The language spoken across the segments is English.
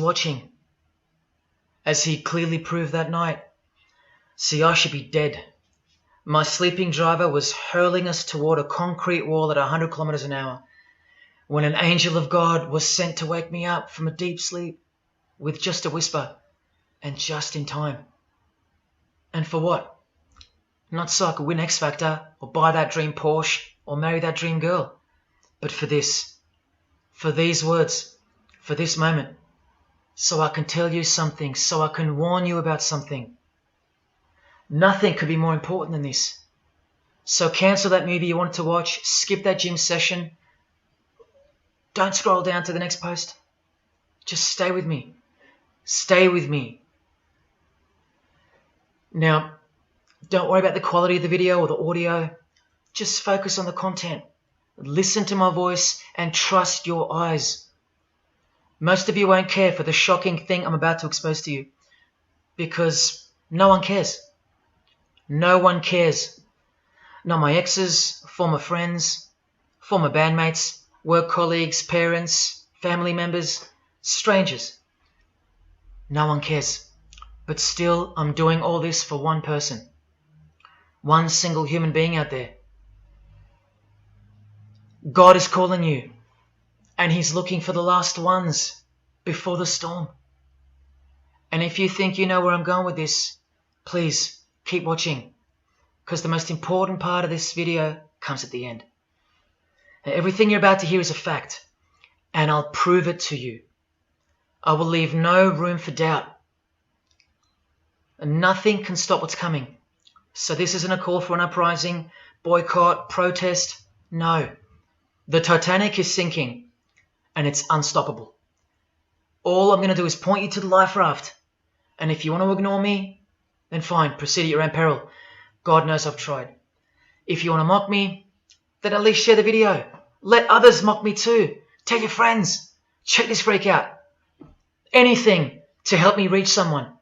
watching, as he clearly proved that night. See, I should be dead. My sleeping driver was hurling us toward a concrete wall at 100 kilometers an hour when an angel of God was sent to wake me up from a deep sleep with just a whisper and just in time. And for what? Not so I could win X Factor or buy that dream Porsche or marry that dream girl, but for this, for these words, for this moment, so I can tell you something, so I can warn you about something. Nothing could be more important than this. So cancel that movie you wanted to watch, skip that gym session. Don't scroll down to the next post. Just stay with me. Stay with me. Now, don't worry about the quality of the video or the audio. Just focus on the content. Listen to my voice and trust your eyes. Most of you won't care for the shocking thing I'm about to expose to you because no one cares. No one cares. Not my exes, former friends, former bandmates, work colleagues, parents, family members, strangers. No one cares. But still, I'm doing all this for one person. One single human being out there. God is calling you, and He's looking for the last ones before the storm. And if you think you know where I'm going with this, please keep watching, because the most important part of this video comes at the end. Now, everything you're about to hear is a fact, and I'll prove it to you. I will leave no room for doubt. And nothing can stop what's coming. So this isn't a call for an uprising, boycott, protest. No. The Titanic is sinking, and it's unstoppable. All I'm going to do is point you to the life raft. And if you want to ignore me, then fine, proceed at your own peril. God knows I've tried. If you want to mock me, then at least share the video. Let others mock me too. Tell your friends. Check this freak out. Anything to help me reach someone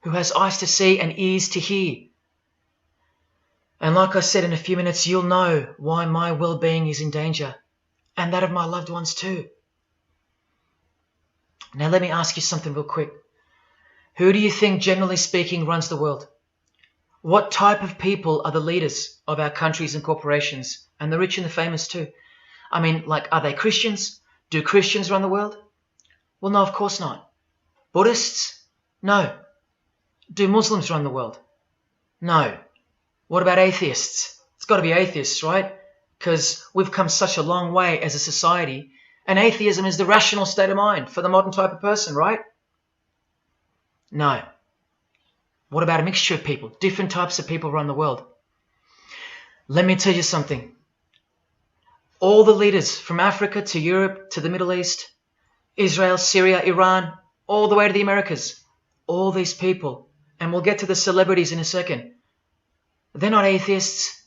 who has eyes to see and ears to hear. And like I said, in a few minutes, you'll know why my well-being is in danger, and that of my loved ones too. Now let me ask you something real quick. Who do you think, generally speaking, runs the world? What type of people are the leaders of our countries and corporations, and the rich and the famous too? I mean, like, are they Christians? Do Christians run the world? Well, no, of course not. Buddhists? No. Do Muslims run the world? No. What about atheists? It's got to be atheists, right? Because we've come such a long way as a society, and atheism is the rational state of mind for the modern type of person, right? No. What about a mixture of people? Different types of people run the world. Let me tell you something. All the leaders from Africa to Europe to the Middle East, Israel, Syria, Iran, all the way to the Americas, all these people, and we'll get to the celebrities in a second, they're not atheists,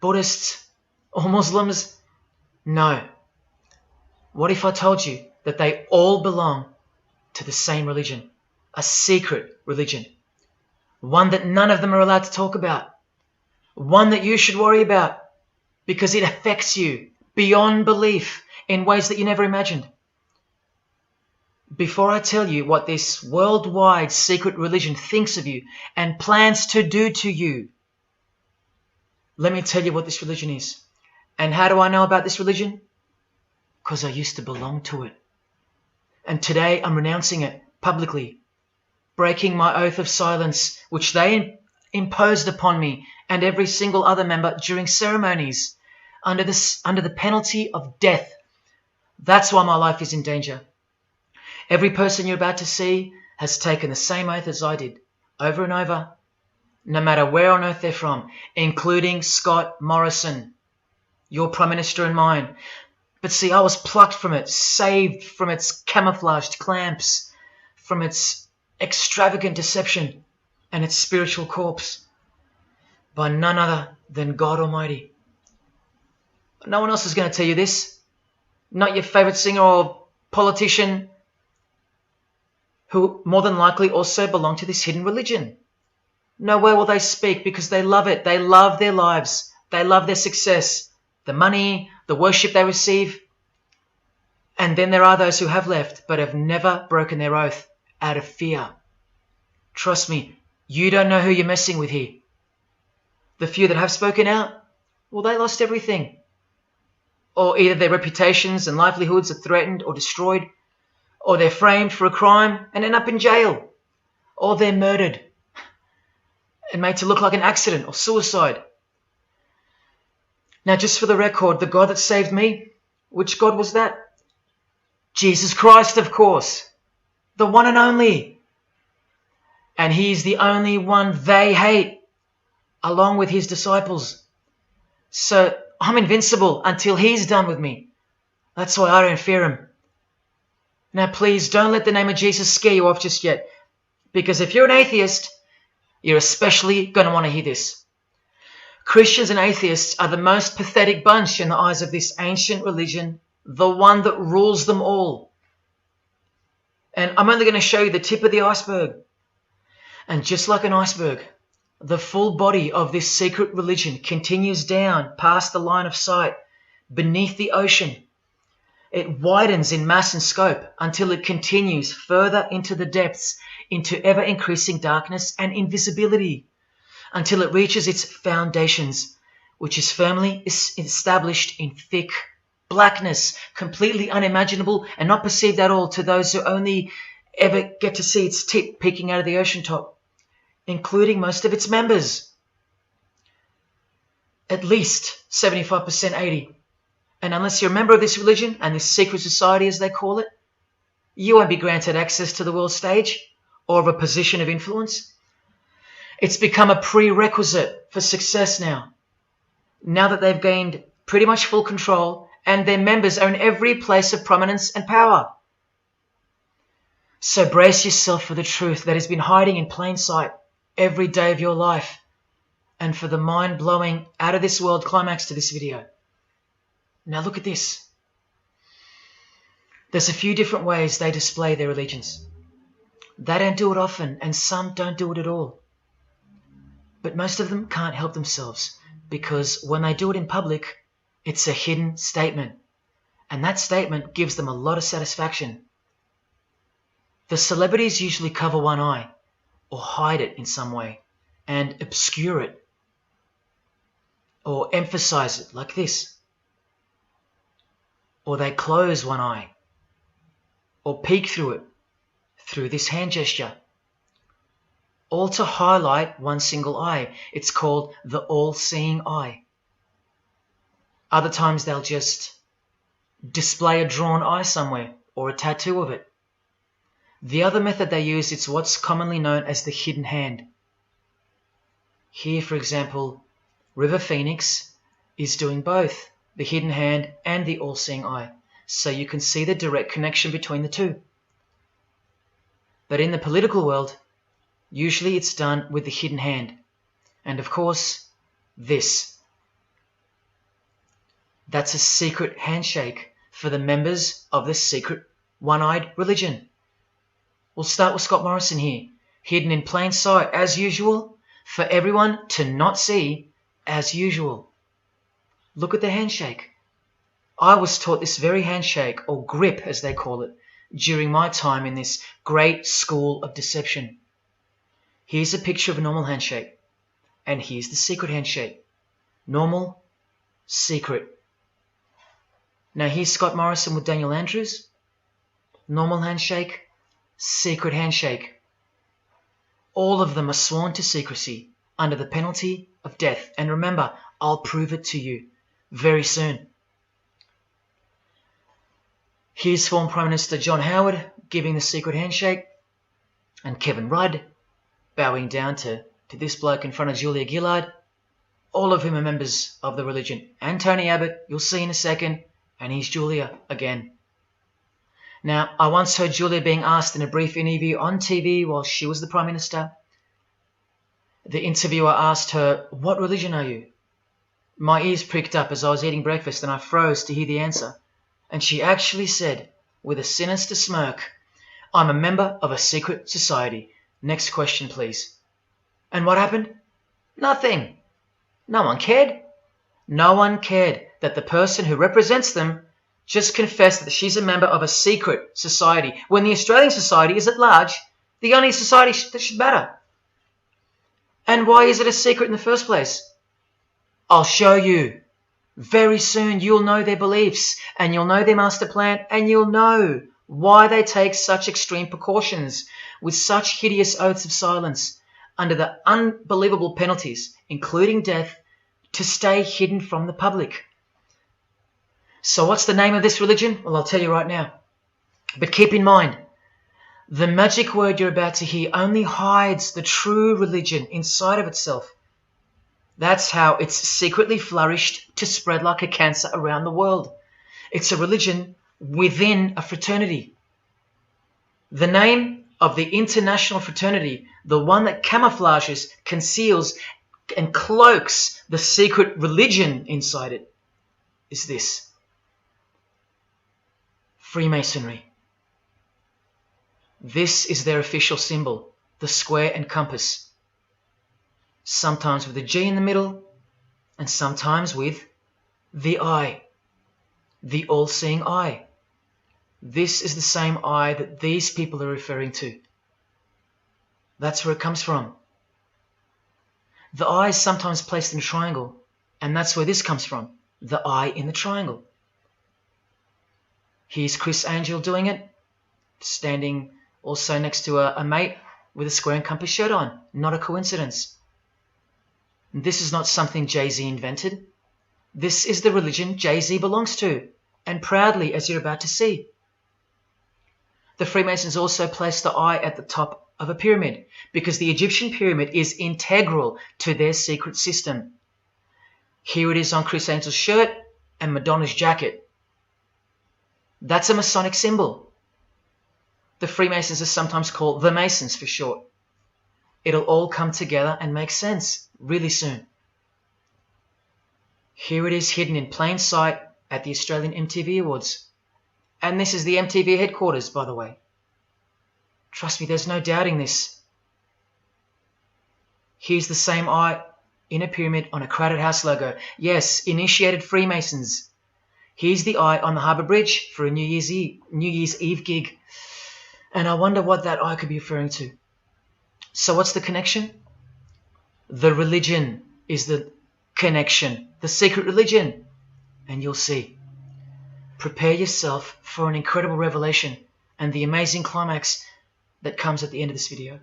Buddhists, or Muslims. No. What if I told you that they all belong to the same religion? A secret religion. One that none of them are allowed to talk about. One that you should worry about because it affects you beyond belief in ways that you never imagined. Before I tell you what this worldwide secret religion thinks of you and plans to do to you, let me tell you what this religion is. And how do I know about this religion? Because I used to belong to it. And today I'm renouncing it publicly, breaking my oath of silence, which they imposed upon me and every single other member during ceremonies under the penalty of death. That's why my life is in danger. Every person you're about to see has taken the same oath as I did, over and over, no matter where on earth they're from, including Scott Morrison, your Prime Minister and mine. But see, I was plucked from it, saved from its camouflaged clamps, from its extravagant deception and its spiritual corpse, by none other than God Almighty. No one else is going to tell you this. Not your favorite singer or politician, who more than likely also belong to this hidden religion. Nowhere will they speak because they love it. They love their lives. They love their success, the money, the worship they receive. And then there are those who have left but have never broken their oath out of fear. Trust me, you don't know who you're messing with here. The few that have spoken out, well, they lost everything. Or either their reputations and livelihoods are threatened or destroyed, or they're framed for a crime and end up in jail, or they're murdered and made to look like an accident or suicide. Now, just for the record, the God that saved me, which God was that? Jesus Christ, of course, the one and only. And he's the only one they hate, along with his disciples. So I'm invincible until he's done with me. That's why I don't fear him. Now, please don't let the name of Jesus scare you off just yet, because if you're an atheist, you're especially going to want to hear this. Christians and atheists are the most pathetic bunch in the eyes of this ancient religion, the one that rules them all. And I'm only going to show you the tip of the iceberg. And just like an iceberg, the full body of this secret religion continues down past the line of sight, beneath the ocean. It widens in mass and scope until it continues further into the depths, into ever-increasing darkness and invisibility, until it reaches its foundations, which is firmly established in thick blackness, completely unimaginable and not perceived at all to those who only ever get to see its tip peeking out of the ocean top, including most of its members. At least 75%, 80%. And unless you're a member of this religion and this secret society, as they call it, you won't be granted access to the world stage or of a position of influence. It's become a prerequisite for success now that they've gained pretty much full control and their members are in every place of prominence and power. So brace yourself for the truth that has been hiding in plain sight every day of your life, and for the mind-blowing, out-of-this-world climax to this video. Now look at this. There's a few different ways they display their allegiance. They don't do it often, and some don't do it at all. But most of them can't help themselves, because when they do it in public, it's a hidden statement, and that statement gives them a lot of satisfaction. The celebrities usually cover one eye, or hide it in some way, and obscure it, or emphasize it like this. Or they close one eye, or peek through it, through this hand gesture, all to highlight one single eye. It's called the all-seeing eye. Other times they'll just display a drawn eye somewhere, or a tattoo of it. The other method they use is what's commonly known as the hidden hand. Here, for example, River Phoenix is doing both the hidden hand and the all-seeing eye, so you can see the direct connection between the two. But in the political world, usually it's done with the hidden hand, and of course, this. That's a secret handshake for the members of the secret one-eyed religion. We'll start with Scott Morrison here, hidden in plain sight as usual, for everyone to not see as usual. Look at the handshake. I was taught this very handshake, or grip as they call it, during my time in this great school of deception. Here's a picture of a normal handshake, and here's the secret handshake. Normal, secret. Now here's Scott Morrison with Daniel Andrews. Normal handshake, secret handshake. All of them are sworn to secrecy under the penalty of death. And remember, I'll prove it to you very soon. Here's former Prime Minister John Howard giving the secret handshake, and Kevin Rudd bowing down to this bloke in front of Julia Gillard, all of whom are members of the religion. And Tony Abbott, you'll see in a second, and he's Julia again. Now, I once heard Julia being asked in a brief interview on TV while she was the Prime Minister. The interviewer asked her, "What religion are you?" My ears pricked up as I was eating breakfast and I froze to hear the answer. And she actually said, with a sinister smirk, "I'm a member of a secret society. Next question, please." And what happened? Nothing. No one cared. No one cared that the person who represents them just confessed that she's a member of a secret society, when the Australian society is at large the only society that should matter. And why is it a secret in the first place? I'll show you. Very soon you'll know their beliefs, and you'll know their master plan, and you'll know why they take such extreme precautions with such hideous oaths of silence under the unbelievable penalties, including death, to stay hidden from the public. So what's the name of this religion? Well, I'll tell you right now. But keep in mind, the magic word you're about to hear only hides the true religion inside of itself. That's how it's secretly flourished to spread like a cancer around the world. It's a religion within a fraternity. The name of the international fraternity, the one that camouflages, conceals, and cloaks the secret religion inside it, is this: Freemasonry. This is their official symbol, the square and compass, sometimes with a G in the middle, and sometimes with the eye, the all-seeing eye. This is the same eye that these people are referring to. That's where it comes from. The eye is sometimes placed in a triangle, and that's where this comes from, the eye in the triangle. Here's Criss Angel doing it, standing also next to a mate with a square and compass shirt on. Not a coincidence. This is not something Jay-Z invented. This is the religion Jay-Z belongs to, and proudly, as you're about to see. The Freemasons also place the eye at the top of a pyramid because the Egyptian pyramid is integral to their secret system. Here it is on Criss Angel's shirt and Madonna's jacket. That's a Masonic symbol. The Freemasons are sometimes called the Masons for short. It'll all come together and make sense really soon. Here it is hidden in plain sight at the Australian MTV Awards. And this is the MTV headquarters, by the way. Trust me, there's no doubting this. Here's the same eye in a pyramid on a Crowded House logo. Yes, initiated Freemasons. Here's the eye on the Harbour Bridge for a New Year's Eve gig. And I wonder what that eye could be referring to. So what's the connection? The religion is the connection, the secret religion. And you'll see. Prepare yourself for an incredible revelation and the amazing climax that comes at the end of this video.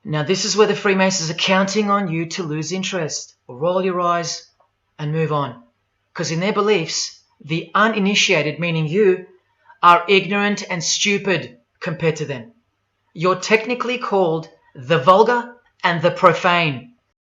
Now this is where the Freemasons are counting on you to lose interest, or roll your eyes and move on. Because in their beliefs, the uninitiated, meaning you, are ignorant and stupid compared to them. You're technically called the vulgar and the profane.